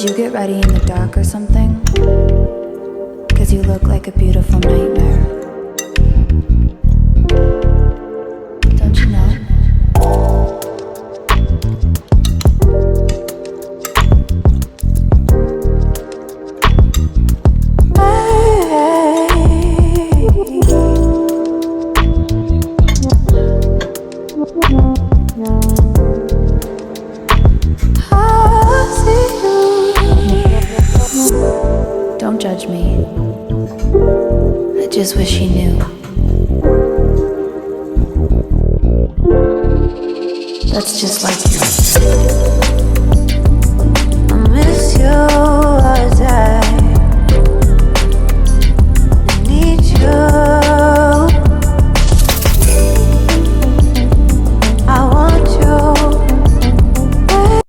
you get ready in the dark or something? 'Cause you look like a beautiful nightmare. Don't you know? Don't judge me. I just wish he knew. That's just like you.